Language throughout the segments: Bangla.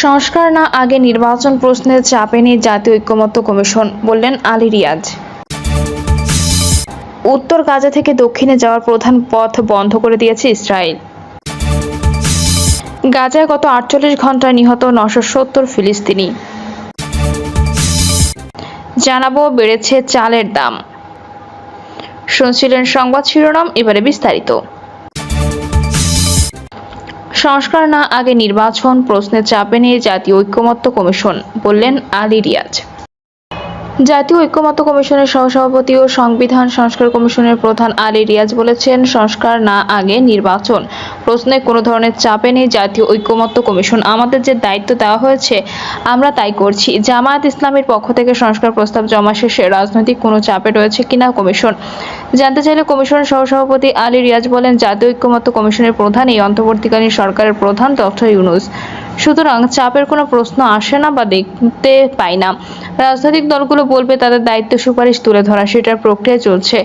সংস্কার না আগে নির্বাচন প্রশ্নের চাপে নেই জাতীয় ঐকমত্য কমিশন, বললেন আলী রিয়াজ। উত্তর গাজা থেকে দক্ষিণে যাওয়ার প্রধান পথ বন্ধ করে দিয়েছে ইসরায়েল। গাজায় গত 48 ঘন্টায় নিহত 970 ফিলিস্তিনি। জানাবো বেড়েছে চালের দাম। শুনছিলেন সংবাদ শিরোনাম, এবারে বিস্তারিত। সংস্কার না আগে নির্বাচন প্রশ্নের চাপে নিয়ে জাতীয় ঐকমত্য কমিশন, বললেন আলী রিয়াজ। জাতীয় ঐকমত্য কমিশনের সহসভাপতি ও সংবিধান সংস্কার কমিশনের প্রধান আলী রিয়াজ বলেছেন, সংস্কার না আগে নির্বাচন প্রশ্নে কোনো ধরনের চাপে নেই জাতীয় ঐকমত্য কমিশন। আমাদের যে দায়িত্ব দেওয়া হয়েছে আমরা তাই করছি। জামায়াত ইসলামীর পক্ষ থেকে সংস্কার প্রস্তাব জমা শেষে রাজনৈতিক কোনো চাপে রয়েছে কিনা কমিশন জানতে চাইলে কমিশনের সহসভাপতি আলী রিয়াজ বলেন, জাতীয় ঐকমত্য কমিশনের প্রধান এই অন্তর্বর্তীকালীন সরকারের প্রধান ডক্টর ইউনূস। সুতরাং চাপের কোনো প্রশ্ন আসে না বা দেখতে পাই না। রাজনৈতিক দলগুলো বলবে তাদের দায়িত্ব সুপারিশ তুলে ধরা, সেটার প্রক্রিয়া চলছে।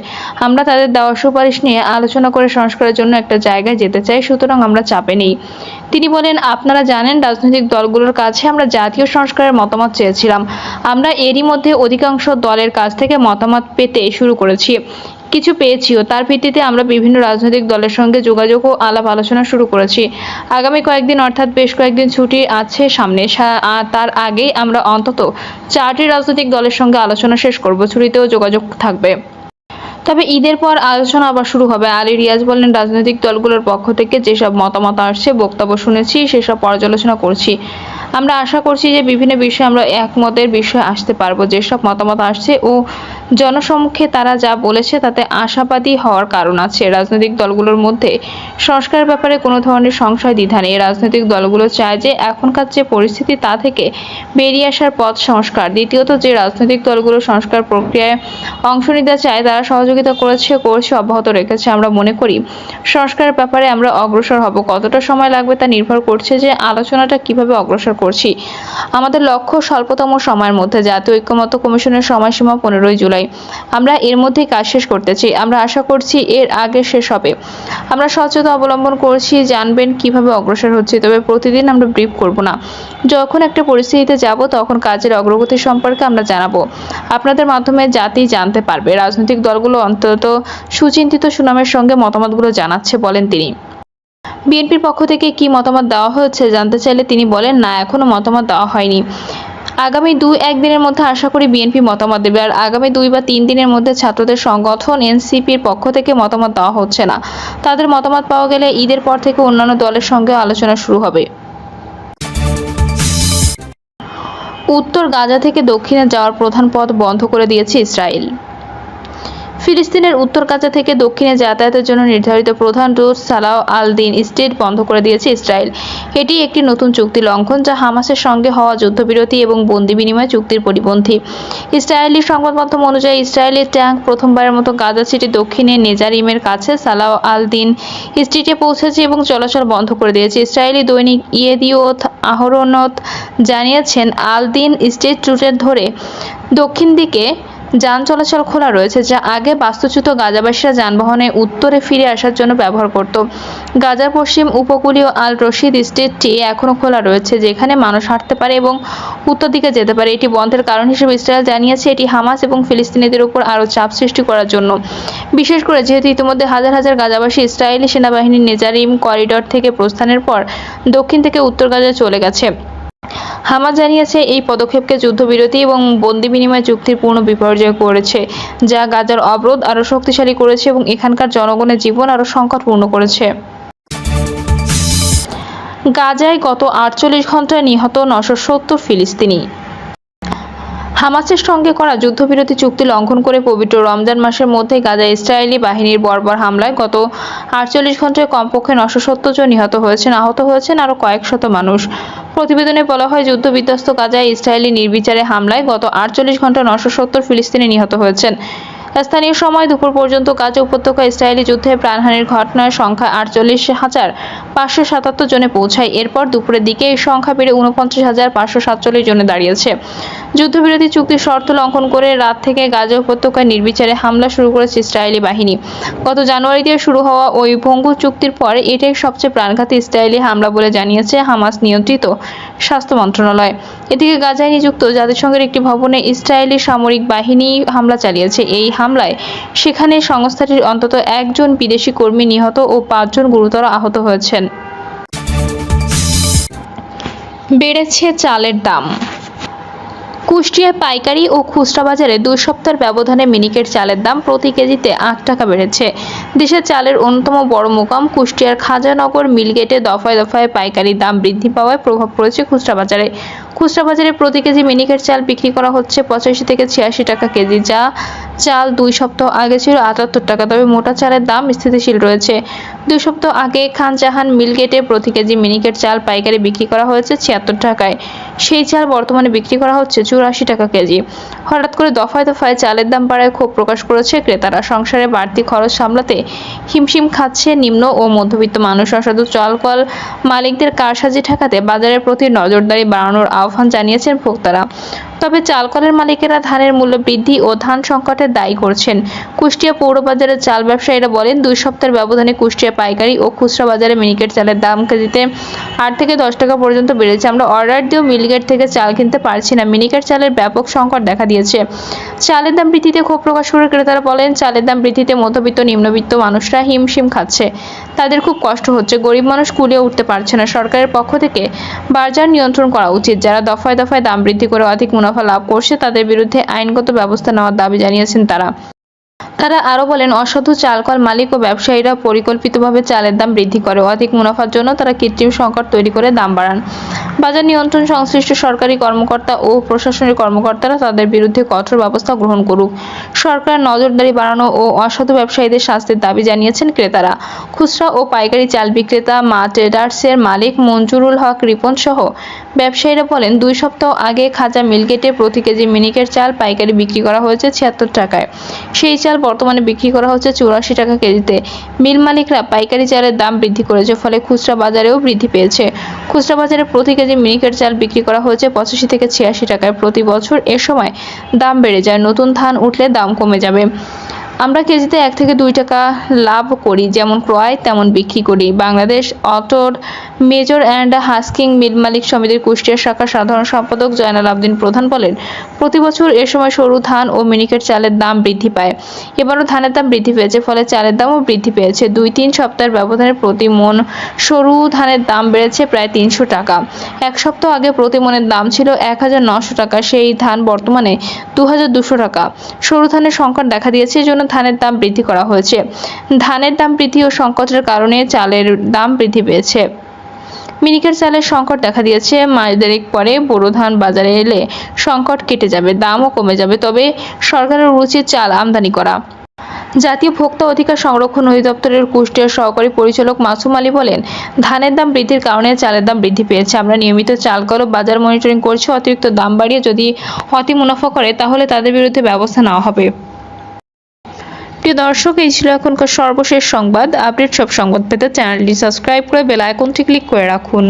আমরা তাদের দেওয়া সুপারিশ নিয়ে আলোচনা করে সংস্কারের জন্য একটা জায়গায় যেতে চাই, সুতরাং আমরা চাপে নেই। তিনি বলেন, আপনারা জানেন রাজনৈতিক দলগুলোর কাছে আমরা জাতীয় সংস্কারের মতামত চেয়েছিলাম। আমরা এরই মধ্যে অধিকাংশ দলের কাছ থেকে মতামত পেতে শুরু করেছি, কিছু পেয়েছিও। তার ভিত্তিতে আমরা বিভিন্ন রাজনৈতিক দলের সঙ্গে যোগাযোগ ও আলাপ আলোচনা শুরু করেছি। আগামী কয়েকদিন অর্থাৎ বেশ কয়েকদিন ছুটি আছে সামনে, তার আগেই আমরা অন্তত 4টি রাজনৈতিক দলের সঙ্গে আলোচনা শেষ করব। ছুটিতেও যোগাযোগ থাকবে, তবে ঈদের পর আলোচনা আবার শুরু হবে। আলী রিয়াজ বলেন, রাজনৈতিক দলগুলোর পক্ষ থেকে যেসব মতামত আসছে, বক্তব্য শুনেছি, সেসব পর্যালোচনা করছি। আমরা আশা করছি যে বিভিন্ন বিষয়ে আমরা একমতের বিষয়ে আসতে পারবো। যেসব মতামত আসছে ও জনসম্মুখে তারা যা বলেছে তাতে আশাবাদী হওয়ার কারণ আছে। রাজনৈতিক দলগুলোর মধ্যে সংস্কারের ব্যাপারে কোনো ধরনের সংশয় দ্বিধা নেই। রাজনৈতিক দলগুলো চায় যে এখনকার যে পরিস্থিতি তা থেকে বেরিয়ে আসার পথ সংস্কার। দ্বিতীয়ত, যে রাজনৈতিক দলগুলো সংস্কার প্রক্রিয়ায় অংশ নিতে চায় তারা সহযোগিতা করছে অব্যাহত রেখেছে। আমরা মনে করি সংস্কারের ব্যাপারে আমরা অগ্রসর হব। কতটা সময় লাগবে তা নির্ভর করছে যে আলোচনাটা কিভাবে অগ্রসর করছি। আমাদের লক্ষ্য স্বল্পতম সময়ের মধ্যে। জাতীয় ঐকমত্য কমিশনের সময়সীমা 15 জুলাই। আমরা এর মধ্যেই কাজ শেষ করতে চাই। আমরা আশা করছি এর আগে শেষ হবে। আমরা স্বচ্ছতা অবলম্বন করছি, জানবেন কিভাবে অগ্রসর হচ্ছে। তবে প্রতিদিন আমরা ব্রিফ করব না। যখন একটা পরিস্থিতিতে যাব তখন কাজের অগ্রগতি সম্পর্কে আমরা জানাবো। আপনাদের মাধ্যমে জাতি জানতে পারবে। রাজনৈতিক দলগুলো অন্তত সুচিন্তিত সুনামের সঙ্গে মতামতগুলো জানাচ্ছে, বলেন তিনি। বিএনপির পক্ষ থেকে কি মতামত দেওয়া হয়েছে জানতে চাইলে তিনি বলেন, না, এখনো মতামত দেওয়া হয়নি। আগামী 2-1 দিনের মধ্যে আশা করি বিএনপি মতামত দেবে। আর আগামী 2 বা 3 দিনের মধ্যে ছাত্রদের সংগঠন এনসিপির পক্ষ থেকে মতামত দেওয়া হচ্ছে না। তাদের মতামত পাওয়া গেলে ঈদের পর থেকে অন্যান্য দলের সঙ্গে আলোচনা শুরু হবে। উত্তর গাজা থেকে দক্ষিণে যাওয়ার প্রধান পথ বন্ধ করে দিয়েছে ইসরায়েল। ফিলিস্তিনের উত্তর গাজা থেকে দক্ষিণে যাতায়াতের জন্য নির্ধারিত প্রধান রুট সালাহ আল-দিন স্ট্রিট বন্ধ করে দিয়েছে ইসরায়েল। এটি একটি নতুন চুক্তি লঙ্ঘন, যা হামাসের সঙ্গে হওয়া যুদ্ধবিরতি এবং বন্দি বিনিময় চুক্তির পরিপন্থী। ইসরায়েলি সংবাদ মাধ্যম অনুযায়ী ইসরায়েলি ট্যাঙ্ক প্রথমবারের মতো গাজা সিটির দক্ষিণে নেজারিমের কাছে সালাহ আল-দিন স্ট্রিটে পৌঁছেছে এবং চলাচল বন্ধ করে দিয়েছে। ইসরায়েলি দৈনিক ইয়েদিওত আহরোনট জানিয়েছেন, আল-দিন স্ট্রিট রুটের ধরে দক্ষিণ দিকে যান চলাচল খোলা রয়েছে, যা আগে বাস্তুচ্যুত গাজাবাসীরা যানবাহনে উত্তরে ফিরে আসার জন্য ব্যবহার করত। গাজার পশ্চিম উপকূলীয় আল রশিদ স্ট্রিটটি এখনও খোলা রয়েছে, যেখানে মানুষ হাঁটতে পারে এবং উত্তর দিকে যেতে পারে। এটি বন্ধের কারণ হিসেবে ইসরায়েল জানিয়েছে এটি হামাস এবং ফিলিস্তিনিদের উপর আরও চাপ সৃষ্টি করার জন্য, বিশেষ করে যেহেতু ইতিমধ্যে হাজার হাজার গাজাবাসী ইসরায়েলি সেনাবাহিনীর নেজারিম করিডর থেকে প্রস্থানের পর দক্ষিণ থেকে উত্তর গাজায় চলে গেছে। হামাস জানিয়েছে এই পদক্ষেপকে যুদ্ধবিরতি এবং বন্দি বিনিময় চুক্তির পূর্ণ বিপর্যয় করেছে, যা গাজার অবরোধ আরও শক্তিশালী করেছে এবং এখানকার জনগণের জীবন আরও সংকটপূর্ণ করেছে। গাজায় গত 48 ঘন্টায় নিহত 970 ফিলিস্তিনি। হামাসের সঙ্গে করা যুদ্ধবিরতি চুক্তি লঙ্ঘন করে পবিত্র রমজান মাসের মধ্যে গাজায় ইসরায়েলি বাহিনীর বর্বর হামলায় গত 48 ঘন্টায় কমপক্ষে 970 জন নিহত হয়েছেন, আহত হয়েছেন আরও কয়েক শত মানুষ। প্রতিবেদনে বলা হয়, যুদ্ধবিধ্বস্ত গাজায় ইসরায়েলি নির্বিচারে হামলায় গত 48 ঘন্টায় 970 ফিলিস্তিনি নিহত হয়েছেন। স্থানীয় সময় দুপুর পর্যন্ত গাজা উপত্যকায় ইসরায়েলি যুদ্ধে প্রাণহানির ঘটনার সংখ্যা 48,577 জনে পৌঁছায়। এরপর দুপুরের দিকে এই সংখ্যা বেড়ে 49,547 জনে দাঁড়িয়েছে। যুদ্ধবিরতি চুক্তির শর্ত লঙ্ঘন করে রাত থেকে গাজা উপত্যকায় নির্বিচারে হামলা শুরু করেছে ইসরায়েলি বাহিনী। গত জানুয়ারিতে শুরু হওয়া ওই ভঙ্গুর চুক্তির পর এটাই সবচেয়ে প্রাণঘাতী ইসরায়েলি হামলা বলে জানিয়েছে হামাস নিয়ন্ত্রিত স্বাস্থ্য মন্ত্রণালয়। এদিকে গাজায় নিযুক্ত জাতিসংঘের একটি ভবনে ইসরায়েলি সামরিক বাহিনী হামলা চালিয়েছে। এই হামলায় সেখানে সংস্থাটির অন্তত একজন বিদেশি কর্মী নিহত ও 5 জন গুরুতর আহত হয়েছেন। বেড়েছে চালের দাম। কুষ্টিয়ায় পাইকারি ও খুচরা বাজারে 2 সপ্তাহের ব্যবধানে মিনিকেট চালের দাম প্রতি কেজিতে 8 টাকা বেড়েছে। দেশের চালের অন্যতম বড় মোকাম কুষ্টিয়ার খাজানগর মিলগেটে দফায় দফায় পাইকারি দাম বৃদ্ধি পাওয়ায় প্রভাব পড়েছে খুচরা বাজারে। খুচরা বাজারে প্রতি কেজি মিনিকেট চাল বিক্রি করা হচ্ছে 85 থেকে 86 টাকা কেজি, যা চাল 2 সপ্তাহ আগে ছিল 78 টাকা। তবে মোটা চালের দাম স্থিতিশীল রয়েছে। 2 সপ্তাহ আগে খানজাহান মিলগেটে প্রতি কেজি মিনিকেট চাল পাইকারি বিক্রি করা হয়েছে 76 টাকায়। সেই চাল বর্তমানে বিক্রি করা হচ্ছে 84 টাকা কেজি। হঠাৎ করে দফায় দফায় চালের দাম বাড়ায় ক্ষোভ প্রকাশ করেছে ক্রেতারা। সংসারে বাড়তি খরচ সামলাতে হিমশিম খাচ্ছে নিম্ন ও মধ্যবিত্ত মানুষ। অসাধু চালকল মালিকদের কারসাজি ঠেকাতে বাজারের প্রতি নজরদারি বাড়ানোর আহ্বান জানিয়েছেন ভোক্তারা। তবে চালকলের মালিকেরা ধানের মূল্য বৃদ্ধি ও ধান সংকটের দায়ী করছেন। কুষ্টিয়া পৌর বাজারের চাল ব্যবসায়ীরা বলেন, 2 সপ্তাহের ব্যবধানে কুষ্টিয়া পাইকারি ও খুচরা বাজারে মিনিকেট চালের দাম কেজিতে 8 থেকে 10 টাকা পর্যন্ত বেড়েছে। আমরা অর্ডার দিয়েও মিলগেট থেকে চাল কিনতে পারছি না। মিনিকেট চালের ব্যাপক সংকট দেখা দিয়েছে। চালের দাম বৃদ্ধিতে ক্ষোভ প্রকাশ করে ক্রেতারা বলেন, চালের দাম বৃদ্ধিতে মধ্যবিত্ত নিম্নবিত্ত মানুষরা হিমশিম খাচ্ছে। তাদের খুব কষ্ট হচ্ছে। গরিব মানুষ কুলিয়ে উঠতে পারছে না। সরকারের পক্ষ থেকে বাজার নিয়ন্ত্রণ করা উচিত। যারা দফায় দফায় দাম বৃদ্ধি করে অধিক মুনাফা লাভ করছে তাদের বিরুদ্ধে আইনগত ব্যবস্থা নেওয়ার দাবি জানিয়েছেন তারা। তারা আরো বলেন, অসাধু চালকল মালিক ও ব্যবসায়ীরা পরিকল্পিতভাবে চালের দাম বৃদ্ধি করে। অধিক মুনাফার জন্য তারা কৃত্রিম সংকট তৈরি করে দাম বাড়ান। বাজার নিয়ন্ত্রণ সংশ্লিষ্ট সরকারি কর্মকর্তা ও প্রশাসনিক কর্মকর্তারা তাদের বিরুদ্ধে কঠোর ব্যবস্থা গ্রহণ করুক। সরকার নজরদারি বাড়ানো ও অসাধু ব্যবসায়ীদের শাস্তির দাবি জানিয়েছেন ক্রেতারা। খুচরা ও পাইকারি চাল বিক্রেতা মা ট্রেডার্সের মালিক মঞ্জুরুল হক রিপন সহ ব্যবসায়ীরা বলেন, 2 সপ্তাহ আগে খাজা মিলগেটে প্রতি কেজি মিনিকেট চাল পাইকারি বিক্রি করা হয়েছে 76 টাকায়। সেই চাল বর্তমানে বিক্রি করা হচ্ছে 84 টাকা কেজিতে। মিল মালিকরা পাইকারি চালের দাম বৃদ্ধি করেছে, ফলে খুচরা বাজারেও বৃদ্ধি পেয়েছে। খুচরা বাজারে প্রতি কেজি মিনিকেট চাল বিক্রি করা হয়েছে 85 থেকে 86 টাকায়। প্রতি বছর এ সময় দাম বেড়ে যায়। নতুন ধান উঠলে দাম কমে যাবে। আমরা কেজিতে 1 থেকে 2 টাকা লাভ করি, যেমন ক্রয় তেমন বিক্রি করি। বাংলাদেশ অটোর মেজর অ্যান্ড হাস্কিং মিল মালিক সমিতির কুষ্টিয়া শাখার সাধারণ সম্পাদক জয়নাল আবদিন প্রধান বলেন, প্রতি বছর এ সময় সরু ধান ও মিনিকেট চালের দাম বৃদ্ধি পায়। এবারও ধানের দাম বৃদ্ধি পেয়েছে, ফলে চালের দামও বৃদ্ধি পেয়েছে। 2-3 সপ্তাহের ব্যবধানে প্রতি মন সরু ধানের দাম বেড়েছে প্রায় 300 টাকা। 1 সপ্তাহ আগে প্রতি মনের দাম ছিল 1900 টাকা। সেই ধান বর্তমানে 2200 টাকা। সরু ধানের সংকট দেখা দিয়েছে, এজন্য ধানের দাম বৃদ্ধি করা হয়েছে। ধানের দাম বৃদ্ধি ও সংকটের কারণে চালের দাম বৃদ্ধি পেয়েছে। মিনিকেট চালের সংকট দেখা দিয়েছে। মাস দেড়েক পরে বোরো ধান বাজারে এলে সংকট কেটে যাবে, দামও কমে যাবে। তবে সরকারের উচিত চাল আমদানি করা। জাতীয় ভোক্তা অধিকার সংরক্ষণ অধিদপ্তরের কুষ্টিয়ার সহকারী পরিচালক মাসুম আলী বলেন, ধানের দাম বৃদ্ধির কারণে চালের দাম বৃদ্ধি পেয়েছে। আমরা নিয়মিত চালকল ও বাজার মনিটরিং করছি। অতিরিক্ত দাম বাড়িয়ে যদি অতি মুনাফা করে তাহলে তাদের বিরুদ্ধে ব্যবস্থা নেওয়া হবে। প্রিয় দর্শক, এই ছিল এখনকার সর্বশেষ সংবাদ। আপডেট সব সংবাদ পেতে চ্যানেলটি সাবস্ক্রাইব করে বেল আইকনটি ক্লিক করে রাখুন।